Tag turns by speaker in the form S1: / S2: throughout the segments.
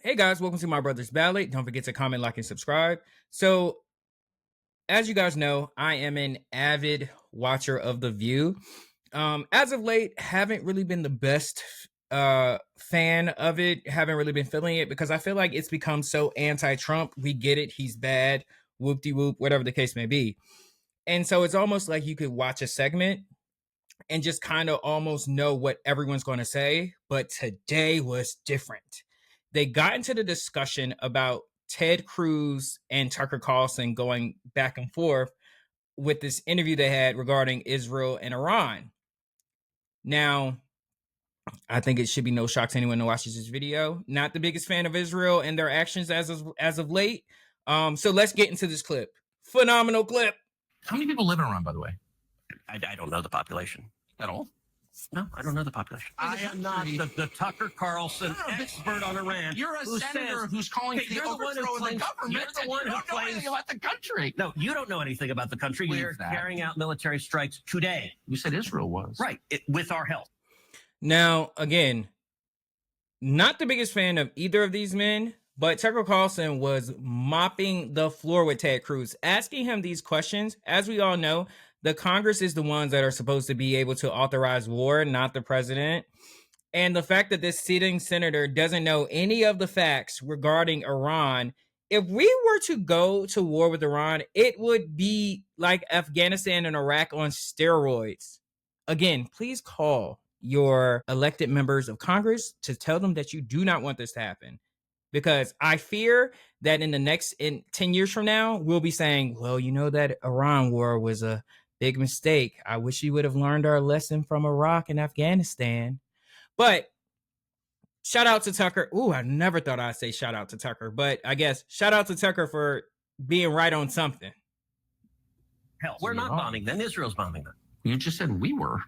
S1: Hey guys, welcome to my brother's ballad. Don't forget to comment, like, and subscribe. So, as you guys know, I am an avid watcher of The View. As of late, haven't really been the best fan of it. Haven't really been feeling it because I feel like it's become so anti-Trump. We get it, he's bad, whoop-de-whoop, whatever the case may be. And so it's almost like you could watch a segment and just kind of almost know what everyone's going to say. But today was different. They got into the discussion about Ted Cruz and Tucker Carlson going back and forth with this interview they had regarding Israel and Iran. Now, I think it should be no shock to anyone who watches this video. Not the biggest fan of Israel and their actions as of late. So let's get into this clip. Phenomenal clip.
S2: How many people live in Iran, by the way?
S3: I don't know the population.
S2: At all?
S3: No, I don't know the population. I am not the Tucker Carlson expert on Iran.
S2: You're a senator who's calling for the overthrow of the government.
S3: You're the one who
S2: don't know anything about the country.
S3: No, you don't know anything about the country. We're carrying out military strikes today.
S2: You said Israel was.
S3: Right, with our help.
S1: Now, again, not the biggest fan of either of these men, but Tucker Carlson was mopping the floor with Ted Cruz, asking him these questions. As we all know, the Congress is the ones that are supposed to be able to authorize war, not the president. And the fact that this sitting senator doesn't know any of the facts regarding Iran, if we were to go to war with Iran, it would be like Afghanistan and Iraq on steroids. Again, please call your elected members of Congress to tell them that you do not want this to happen. Because I fear that in 10 years from now, we'll be saying, well, you know, that Iran war was a big mistake. I wish we would have learned our lesson from Iraq and Afghanistan. But shout out to Tucker. Ooh, I never thought I'd say shout out to Tucker, but I guess shout out to Tucker for being right on something.
S3: Hell, we're not bombing them. Israel's bombing them.
S2: You just said we were.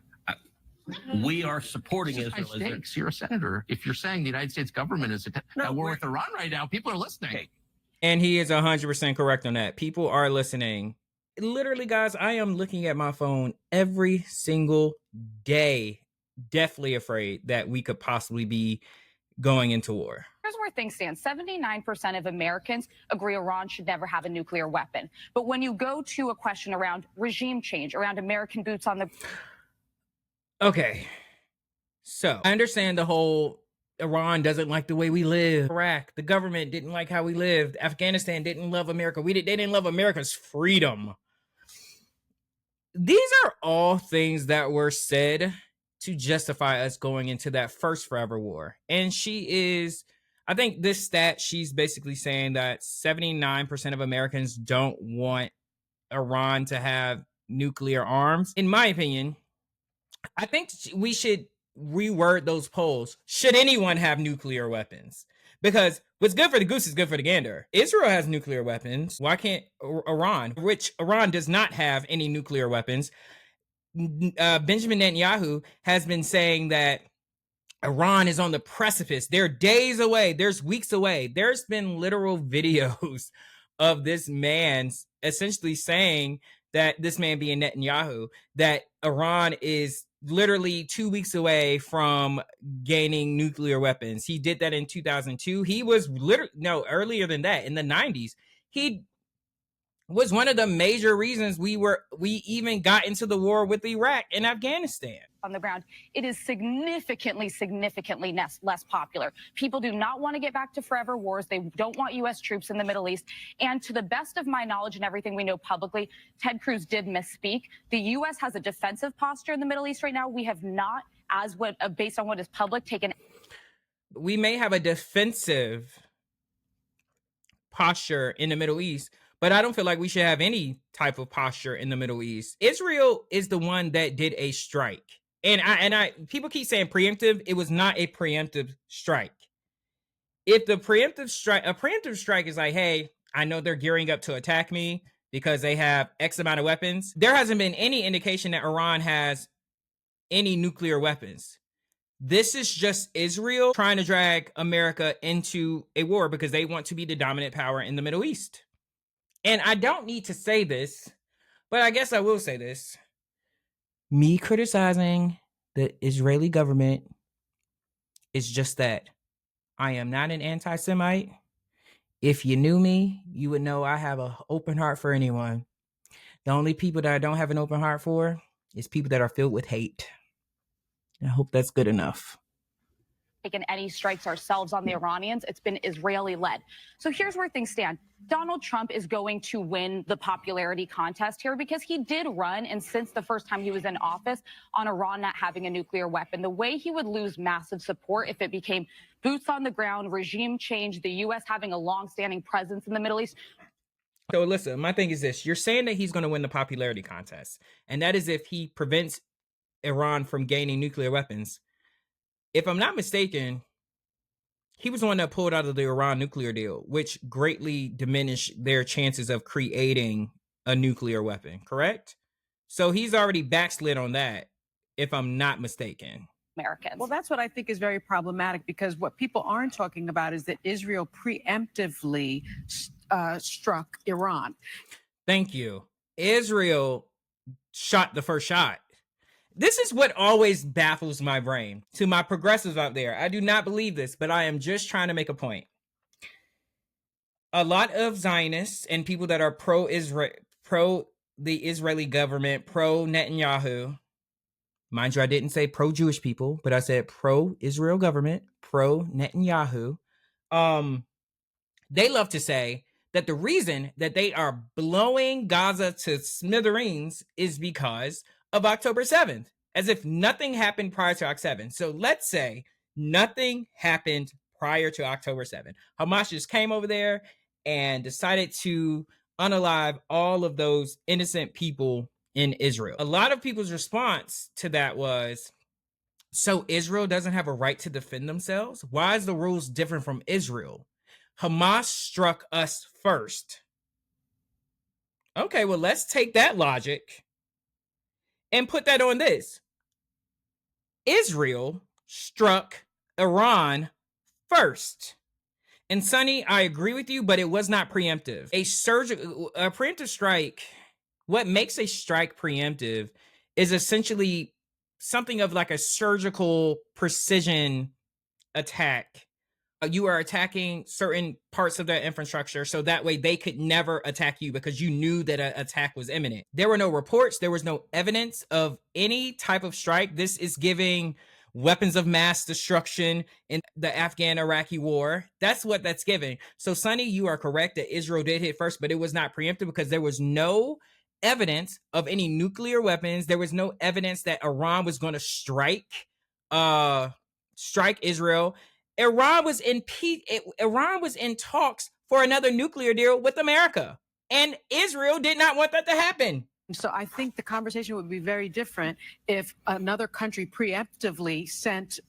S3: We are supporting Israel.
S2: You're a senator. If you're saying the United States government is at war with Iran right now, people are listening.
S3: Okay.
S1: And he is 100% correct on that. People are listening. Literally, guys, I am looking at my phone every single day, deathly afraid that we could possibly be going into war.
S4: Here's where things stand. 79% of Americans agree Iran should never have a nuclear weapon. But when you go to a question around regime change, around American boots on the...
S1: Okay, so I understand the whole Iran doesn't like the way we live. Iraq, the government didn't like how we lived. Afghanistan didn't love America. They didn't love America's freedom. These are all things that were said to justify us going into that first forever war. And I think this stat, she's basically saying that 79% of Americans don't want Iran to have nuclear arms. In my opinion, I think we should reword those polls. Should anyone have nuclear weapons? Because what's good for the goose is good for the gander. Israel has nuclear weapons. Why can't Iran? Which Iran does not have any nuclear weapons. Benjamin Netanyahu has been saying that Iran is on the precipice. They're days away. There's weeks away. There's been literal videos of this man essentially saying that, this man being Netanyahu, that Iran is literally 2 weeks away from gaining nuclear weapons. He did that in 2002. He was earlier than that, in the 90s. He was one of the major reasons we even got into the war with Iraq and Afghanistan.
S4: On the ground, it is significantly less popular. People do not want to get back to forever wars. They don't want U.S. troops in the Middle East. And to the best of my knowledge and everything we know publicly, Ted Cruz did misspeak. The U.S. has a defensive posture in the Middle East right now. We have not, based on what is public, taken.
S1: We may have a defensive posture in the Middle East, but I don't feel like we should have any type of posture in the Middle East. Israel is the one that did a strike. And people keep saying preemptive. It was not a preemptive strike. If a preemptive strike is like, hey, I know they're gearing up to attack me because they have X amount of weapons. There hasn't been any indication that Iran has any nuclear weapons. This is just Israel trying to drag America into a war because they want to be the dominant power in the Middle East. And I don't need to say this, but I guess I will say this. Me criticizing the Israeli government is just that. I am not an anti-Semite. If you knew me, you would know I have an open heart for anyone. The only people that I don't have an open heart for is people that are filled with hate. I hope that's good enough.
S4: Taken any strikes ourselves on the Iranians. It's been Israeli-led. So here's where things stand. Donald Trump is going to win the popularity contest here because he did run, and since the first time he was in office, on Iran not having a nuclear weapon. The way he would lose massive support if it became boots on the ground, regime change, the U.S. having a long-standing presence in the Middle East.
S1: So listen, my thing is this. You're saying that he's going to win the popularity contest, and that is if he prevents Iran from gaining nuclear weapons. If I'm not mistaken, he was the one that pulled out of the Iran nuclear deal, which greatly diminished their chances of creating a nuclear weapon, correct? So he's already backslid on that, if I'm not mistaken.
S4: Americans.
S5: Well, that's what I think is very problematic, because what people aren't talking about is that Israel preemptively struck Iran.
S1: Thank you. Israel shot the first shot. This is what always baffles my brain. To my progressives out there, I do not believe this, but I am just trying to make a point. A lot of Zionists and people that are pro-Israel, pro the Israeli government, pro-Netanyahu, mind you, I didn't say pro-Jewish people, but I said pro-Israel government, pro-Netanyahu. They love to say that the reason that they are blowing Gaza to smithereens is because of October 7th, as if nothing happened prior to October 7th. So let's say nothing happened prior to October 7th. Hamas just came over there and decided to unalive all of those innocent people in Israel. A lot of people's response to that was, so Israel doesn't have a right to defend themselves? Why is the rules different from Israel? Hamas struck us first. Okay, well, let's take that logic and put that on this. Israel struck Iran first. And Sonny, I agree with you, but it was not preemptive. A preemptive strike, what makes a strike preemptive is essentially something of like a surgical precision attack. You are attacking certain parts of their infrastructure so that way they could never attack you because you knew that an attack was imminent. There were no reports. There was no evidence of any type of strike. This is giving weapons of mass destruction in the Afghan-Iraqi war. That's what that's giving. So, Sonny, you are correct that Israel did hit first, but it was not preemptive because there was no evidence of any nuclear weapons. There was no evidence that Iran was going to strike Israel. Iran was in talks for another nuclear deal with America, and Israel did not want that to happen.
S5: So I think the conversation would be very different if another country preemptively sent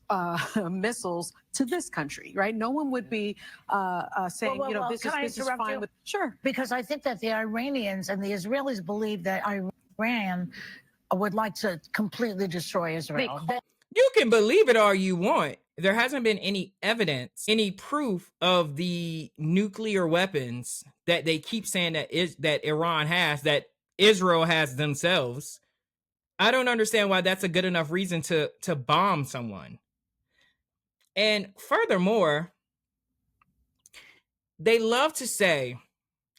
S5: missiles to this country, right? No one would be saying, this is fine. Sure.
S6: Because I think that the Iranians and the Israelis believe that Iran would like to completely destroy Israel.
S1: You can believe it all you want. There hasn't been any evidence, any proof of the nuclear weapons that they keep saying that Iran has, that Israel has themselves. I don't understand why that's a good enough reason to bomb someone. And furthermore, they love to say,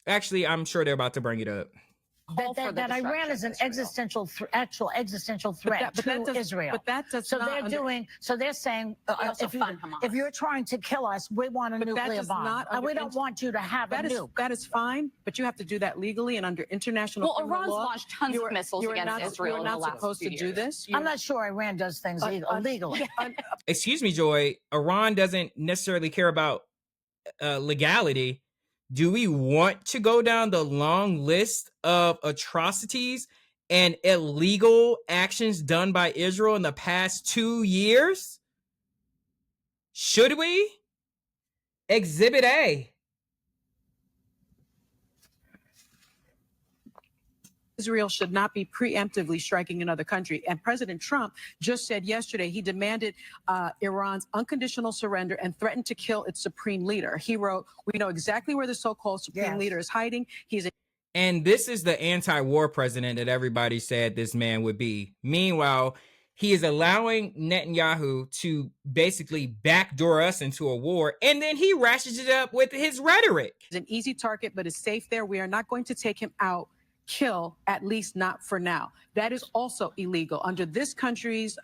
S1: actually, I'm sure they're about to bring it up,
S6: that Iran is an actual existential threat to Israel.
S5: But that does
S6: so they're saying if you're trying to kill us, we want a nuclear bomb, and we don't want you to have a nuke.
S5: That is fine, but you have to do that legally and under international law.
S4: Iran's launched tons of missiles against Israel.
S5: You're not supposed to do this.
S6: I'm not sure Iran does things illegally.
S1: Excuse me, Joy. Iran doesn't necessarily care about legality. Do we want to go down the long list of atrocities and illegal actions done by Israel in the past 2 years? Should we? Exhibit A.
S5: Israel should not be preemptively striking another country. And President Trump just said yesterday he demanded Iran's unconditional surrender and threatened to kill its supreme leader. He wrote, "We know exactly where the so-called supreme leader is hiding.
S1: And this is the anti-war president that everybody said this man would be. Meanwhile, He is allowing Netanyahu to basically backdoor us into a war, and then he ratchets it up with his rhetoric.
S5: He's an easy target, but is safe there. We are not going to take him out, kill, at least not for now. That is also illegal under this country's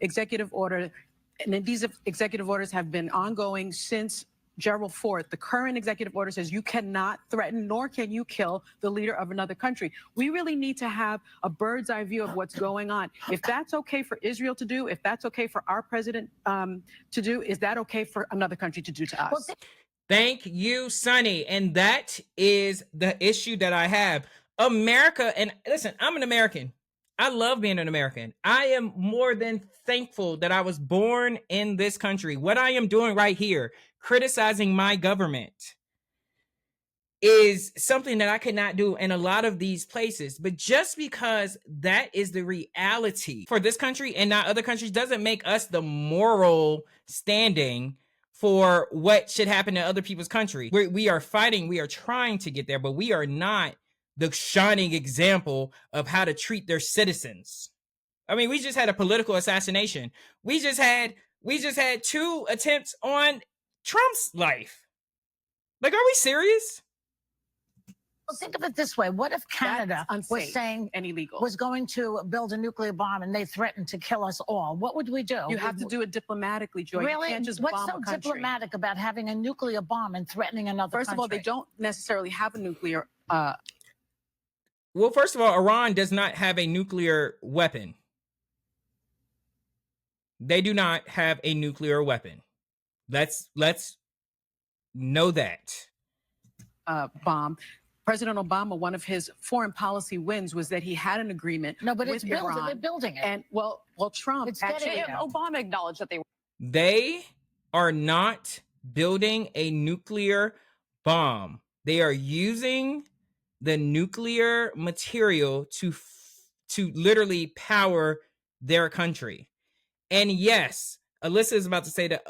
S5: executive order. And then these executive orders have been ongoing since Gerald Ford. The current executive order says you cannot threaten nor can you kill the leader of another country. We really need to have a bird's eye view of what's going on. If that's okay for Israel to do, if that's okay for our president to do, is that okay for another country to do to us?
S6: Well,
S1: thank you, Sonny. And that is the issue that I have. America, and listen, I'm an American. I love being an American. I am more than thankful that I was born in this country. What I am doing right here, criticizing my government, is something that I could not do in a lot of these places. But just because that is the reality for this country and not other countries doesn't make us the moral standing for what should happen in other people's country. We are fighting, we are trying to get there, but we are not the shining example of how to treat their citizens. I mean, we just had a political assassination. We just had 2 attempts on Trump's life. Like, are we serious?
S6: Well, think of it this way. What if Canada was saying
S5: and illegal,
S6: was going to build a nuclear bomb and they threatened to kill us all? What would we do?
S5: You have to do it diplomatically, Joy.
S6: Really?
S5: You can't just
S6: What's
S5: bomb
S6: so
S5: a country.
S6: diplomatic about having a nuclear bomb and threatening another country?
S5: First of all, they don't necessarily have a nuclear
S1: Well, first of all, Iran does not have a nuclear weapon. They do not have a nuclear weapon. Let's know that.
S5: Bomb. President Obama, one of his foreign policy wins was that he had an agreement with Iran.
S6: They're building it.
S5: And well, Trump actually,
S4: Obama acknowledged that
S1: They are not building a nuclear bomb. They are using the nuclear material to literally power their country. And yes, Alyssa is about to say that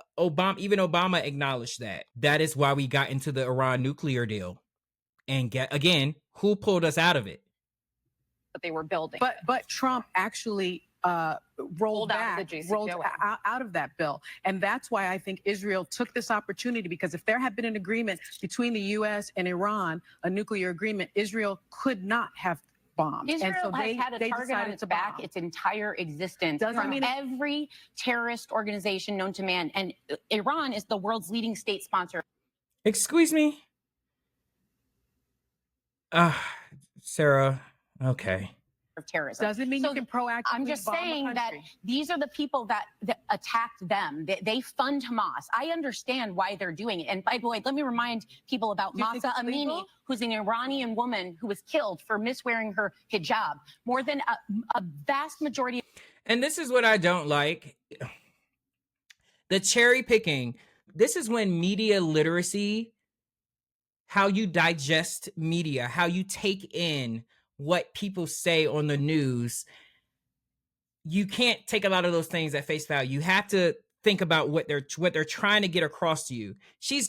S1: even Obama acknowledged that. That is why we got into the Iran nuclear deal. And again, who pulled us out of it?
S4: That they were building.
S5: But Trump actually rolled out of that bill. And that's why I think Israel took this opportunity, because if there had been an agreement between the U.S. and Iran, a nuclear agreement, Israel could not have bombed.
S4: Israel has had a target on its back its entire existence from every terrorist organization known to man. And Iran is the world's leading state sponsor.
S1: Excuse me? Sarah, okay.
S4: Of terrorism.
S5: Doesn't mean you can proactively
S4: I'm just saying that these are the people that attacked them. They fund Hamas. I understand why they're doing it. And by the way, let me remind people about Mahsa Amini, who's an Iranian woman who was killed for miswearing her hijab. More than a vast majority.
S1: And this is what I don't like. The cherry picking. This is when media literacy, how you digest media, how you take in what people say on the news, you can't take a lot of those things at face value. You have to think about what they're trying to get across to you. She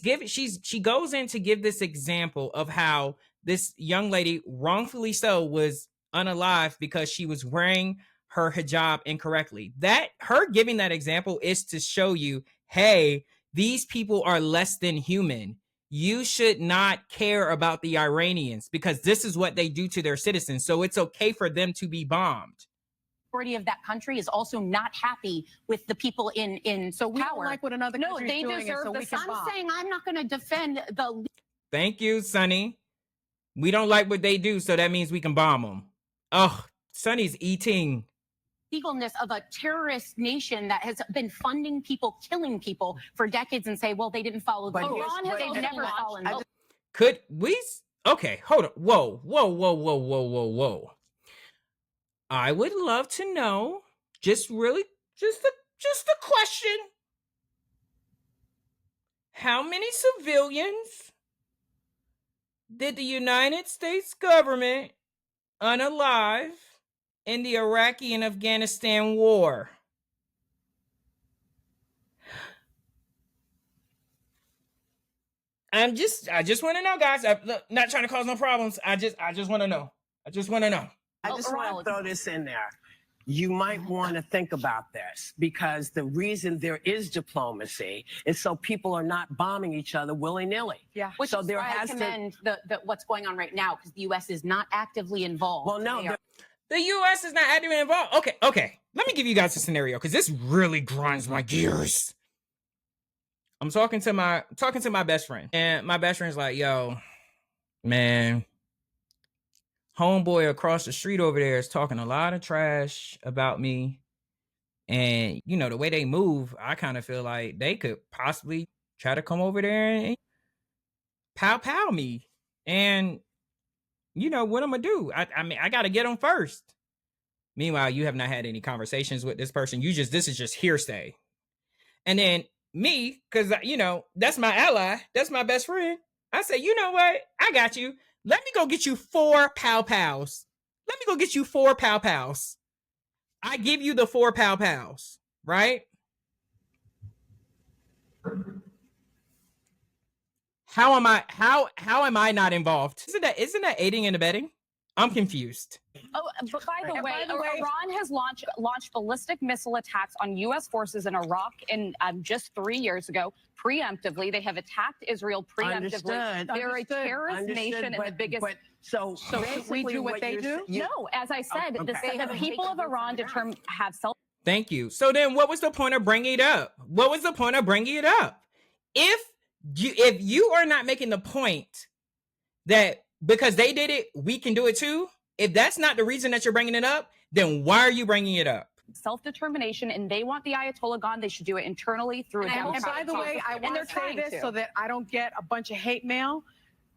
S1: goes in to give this example of how this young lady, wrongfully so, was unalive because she was wearing her hijab incorrectly. That her giving that example is to show you, hey, these people are less than human. You should not care about the Iranians because this is what they do to their citizens. So it's okay for them to be bombed.
S4: Majority of that country is also not happy with the people in
S5: so we
S4: power.
S5: Don't like what another country is doing.
S4: No, they deserve this. I'm saying I'm not going to defend the.
S1: Thank you, Sonny. We don't like what they do, so that means we can bomb them. Oh, Sonny's eating.
S4: Legalness of a terrorist nation that has been funding people, killing people for decades, and say, well, they didn't follow the rules. They've never followed.
S1: Could we? Okay, hold on. Whoa. I would love to know, just a question. How many civilians did the United States government unalive in the Iraqi and Afghanistan war? I just want to know, guys. I'm not trying to cause no problems. I just want to know. I just want to know.
S7: I just want to throw this in there. you might want to think about this, because the reason there is diplomacy is so people are not bombing each other willy-nilly.
S8: Yeah. Which is why I commend what's going on right now, because the U.S. is not actively involved.
S7: Well, no,
S1: the U.S. is not actively involved. Okay. Let me give you guys a scenario, because this really grinds my gears. I'm talking to my best friend, and my best friend's like, "Yo, man, homeboy across the street over there is talking a lot of trash about me, and you know the way they move, I kind of feel like they could possibly try to come over there and pow me, and you know what I'm gonna do? I mean, I gotta get them first." Meanwhile, you have not had any conversations with this person. This is just hearsay. And then me, because, you know, that's my ally. That's my best friend. I say, you know what? I got you. Let me go get you 4 pow-pows. Let me go get you 4 pow-pows. I give you the 4 pow-pows, right? How am I not involved? Isn't that aiding and abetting? I'm confused.
S4: Oh, but by the way, Iran has launched ballistic missile attacks on U.S. forces in Iraq in just 3 years ago. Preemptively, they have attacked Israel preemptively. They're a terrorist nation and the biggest.
S7: So
S5: we do what they do?
S4: No, as I said, the people of Iran have self.
S1: Thank you. So then, what was the point of bringing it up? What was the point of bringing it up? If you are not making the point that because they did it, we can do it too. If that's not the reason that you're bringing it up, then why are you bringing it up?
S4: Self-determination, and they want the Ayatollah gone. They should do it internally through a
S5: And by the way, I want to say this so that I don't get a bunch of hate mail.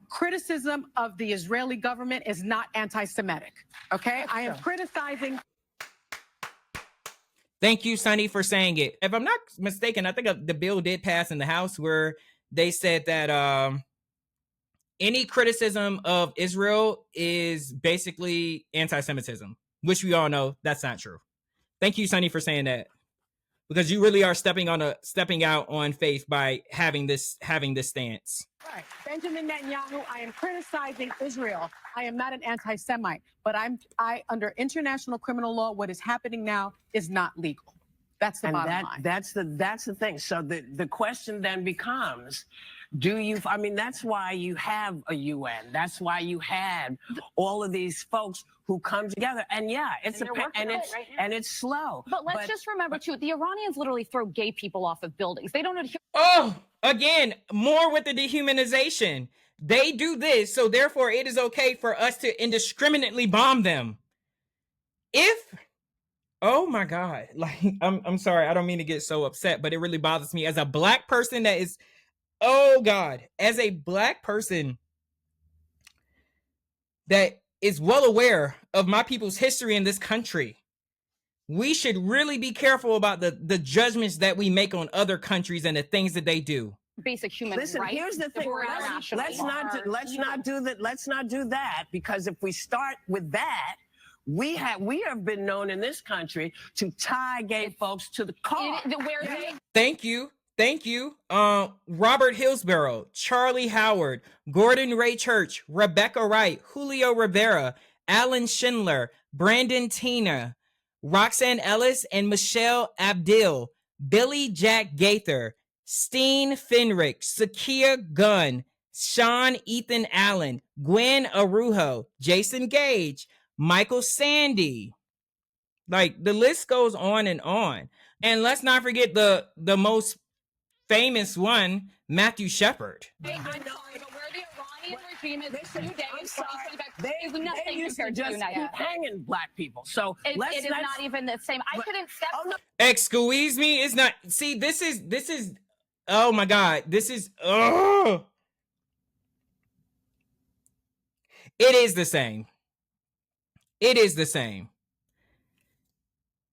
S5: Criticism of the Israeli government is not anti-Semitic. Okay, I am criticizing.
S1: Thank you, Sonny, for saying it. If I'm not mistaken, I think the bill did pass in the House where they said that any criticism of Israel is basically anti-Semitism, which we all know that's not true. Thank you, Sonny, for saying that, because you really are stepping out on faith by having this stance.
S5: Right, Benjamin Netanyahu. I am criticizing Israel. I am not an anti-Semite, but I under international criminal law, what is happening now is not legal. That's the bottom line.
S7: That's the thing. So the question then becomes, I mean, that's why you have a UN. That's why you had all of these folks who come together. And yeah, it's slow.
S4: But let's just remember too, the Iranians literally throw gay people off of buildings. They don't adhere.
S1: Oh, again, more with the dehumanization. They do this, so therefore it is okay for us to indiscriminately bomb them. Oh my God, like I'm sorry, I don't mean to get so upset, but it really bothers me as a black person that is, oh God, as a black person that is well aware of my people's history in this country. We should really be careful about the judgments that we make on other countries and the things that they do.
S4: Basic human rights.
S7: Listen, here's the thing. Let's not do that, because if we start with that, we have been known in this country to tie gay folks to the car.
S1: Thank you. Robert Hillsborough, Charlie Howard, Gordon Ray Church, Rebecca Wright, Julio Rivera, Alan Schindler, Brandon Tina, Roxanne Ellis and Michelle Abdil, Billy Jack Gaither, Steen Fenrick, Sakia Gunn, Sean Ethan Allen, Gwen Arujo, Jason Gage, Michael Sandy. Like, the list goes on. And let's not forget the most famous one, Matthew Shepard.
S4: Hey, I'm sorry, but where the Iranian regime is 2 days, there's nothing compared to
S7: just keep hanging black people. So
S4: it is not even the same. I couldn't step.
S7: Oh, no.
S1: Excuse me, it's not. See, this is. Oh my God, this is. Oh, it is the same. It is the same.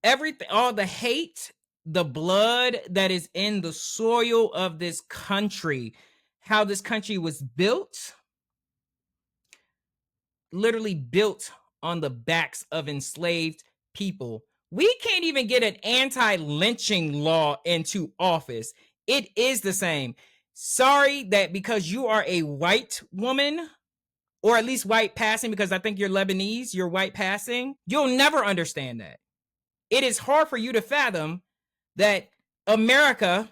S1: Everything, all the hate, the blood that is in the soil of this country, how this country was built, literally built on the backs of enslaved people. We can't even get an anti-lynching law into office. It is the same. Sorry that because you are a white woman, or at least white passing, because I think you're Lebanese, you're white passing, you'll never understand that. it is hard for you to fathom that America,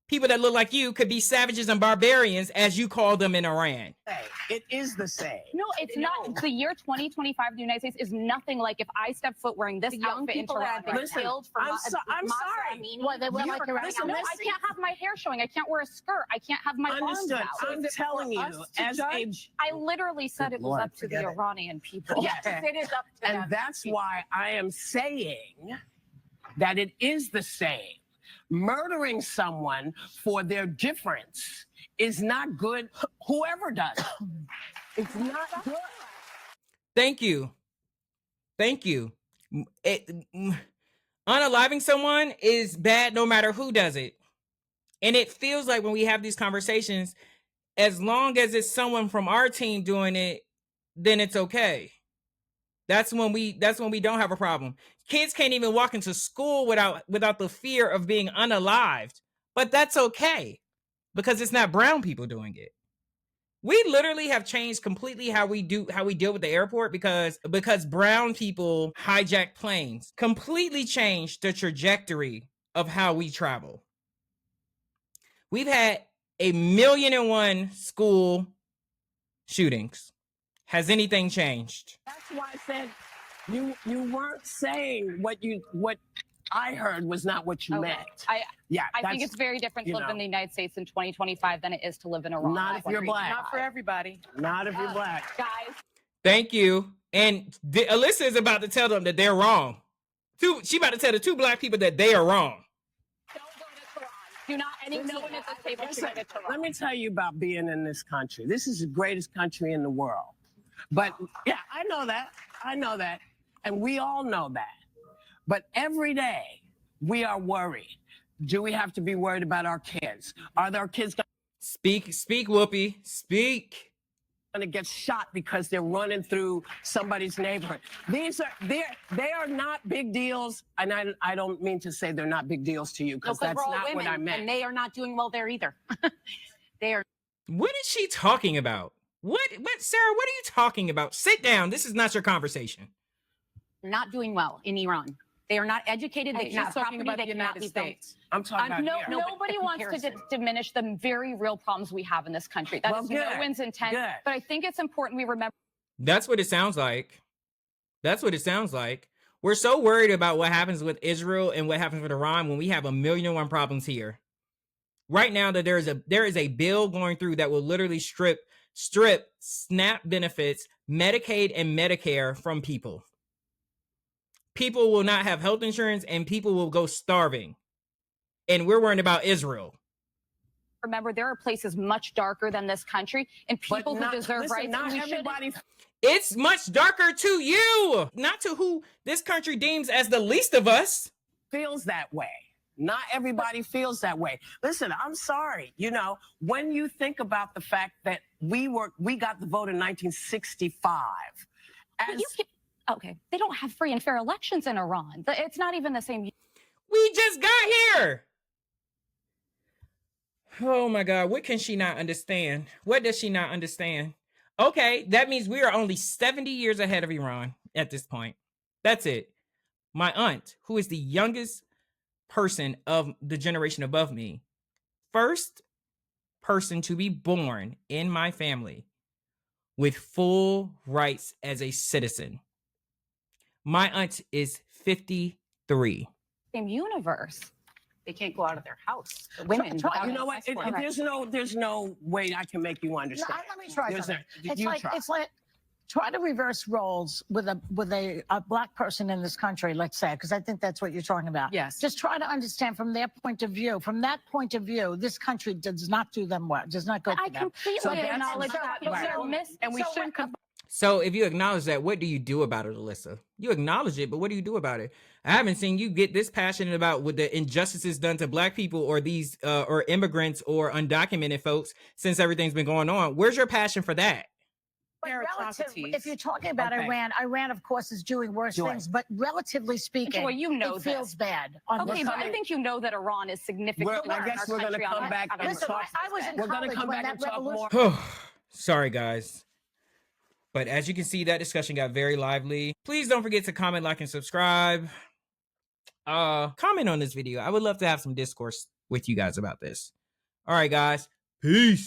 S1: people that look like you, could be savages and barbarians, as you call them in Iran.
S7: It is the same.
S4: No, it's not. The year 2025 in the United States is nothing like if I step foot wearing this outfit into Iran.
S7: Listen, I'm sorry.
S6: Well, they were like around.
S4: No, I can't have my hair showing. I can't wear a skirt. I can't have my arms out.
S7: I'm telling you, as a
S4: I literally said it was up to the Iranian people.
S7: Yes,
S4: it is up to them.
S7: and that's why I am saying that it is the same. Murdering someone for their difference is not good. Whoever does it, it's not good.
S1: Thank you. Thank you. Unaliving someone is bad no matter who does it. And it feels like when we have these conversations, as long as it's someone from our team doing it, then it's okay. That's when we don't have a problem. Kids can't even walk into school without the fear of being unalived. But that's okay, because it's not brown people doing it. We literally have changed completely how we deal with the airport because brown people hijack planes. Completely changed the trajectory of how we travel. We've had 1,000,001 school shootings. Has anything changed?
S7: That's why I said you weren't saying what I heard was not what you meant.
S4: I think it's very different to live in the United States in 2025 than it is to live in Iran.
S7: Not if you're black.
S5: Not for everybody.
S7: Not if you're black.
S4: Guys.
S1: Thank you. And Alyssa is about to tell them that they're wrong. She about to tell the two black people that they are wrong.
S4: Don't go to Tehran. Do not no one at this table should go to Tehran.
S7: Let me tell you about being in this country. This is the greatest country in the world. But yeah, I know that. And we all know that. But every day we are worried. Do we have to be worried about our kids? Are our kids going
S1: Speak, Whoopi. Speak.
S7: to get shot because they're running through somebody's neighborhood? They are not big deals. And I don't mean to say they're not big deals to you, because that's not what I meant.
S8: And they are not doing well there either. They are.
S1: What is she talking about? What, Sarah, what are you talking about? Sit down. This is not your conversation.
S8: Not doing well in Iran. They are not educated. They
S5: She's talking about the United States.
S7: I'm talking about here.
S4: Nobody wants to diminish the very real problems we have in this country. That is no one's intent.
S7: Good.
S4: But I think it's important we remember.
S1: That's what it sounds like. That's what it sounds like. We're so worried about what happens with Israel and what happens with Iran when we have 1,000,001 problems here. Right now, that there is a bill going through that will literally strip SNAP benefits, Medicaid and Medicare from people. People will not have health insurance and people will go starving. And we're worried about Israel.
S4: Remember, there are places much darker than this country and people who deserve rights.
S7: Not everybody.
S1: It's much darker to you, not to who this country deems as the least of us.
S7: Feels that way. Not everybody feels that way. Listen, I'm sorry. You know, when you think about the fact that we got the vote in 1965.
S4: Okay, they don't have free and fair elections in Iran. It's not even the same.
S1: We just got here. Oh my God, what can she not understand? What does she not understand? Okay, that means we are only 70 years ahead of Iran at this point. That's it. My aunt, who is the youngest person of the generation above me, first person to be born in my family with full rights as a citizen. My aunt is 53.
S4: Same universe.
S8: They can't go out of their house. The women.
S7: You know what? There's no way I can make you understand.
S6: No, let me try something. It's like try to reverse roles with a black person in this country, let's say, because I think that's what you're talking about.
S5: Yes.
S6: Just try to understand from their point of view. From that point of view, this country does not do them well. Does not go.
S4: I completely acknowledge that.
S5: And we shouldn't.
S1: So if you acknowledge that, what do you do about it, Alyssa? You acknowledge it, but what do you do about it? I haven't seen you get this passionate about what the injustices done to black people or these or immigrants or undocumented folks since everything's been going on. Where's your passion for that?
S6: If you're talking about Iran, of course, is doing worse things. But relatively speaking, it feels bad.
S4: Okay, but I think you know that Iran is significantly worse.
S7: I guess we're going to come back and talk. We're going to come back and talk more.
S1: Sorry, guys. But as you can see, that discussion got very lively. Please don't forget to comment, like, and subscribe. comment on this video. I would love to have some discourse with you guys about this. All right, guys. Peace.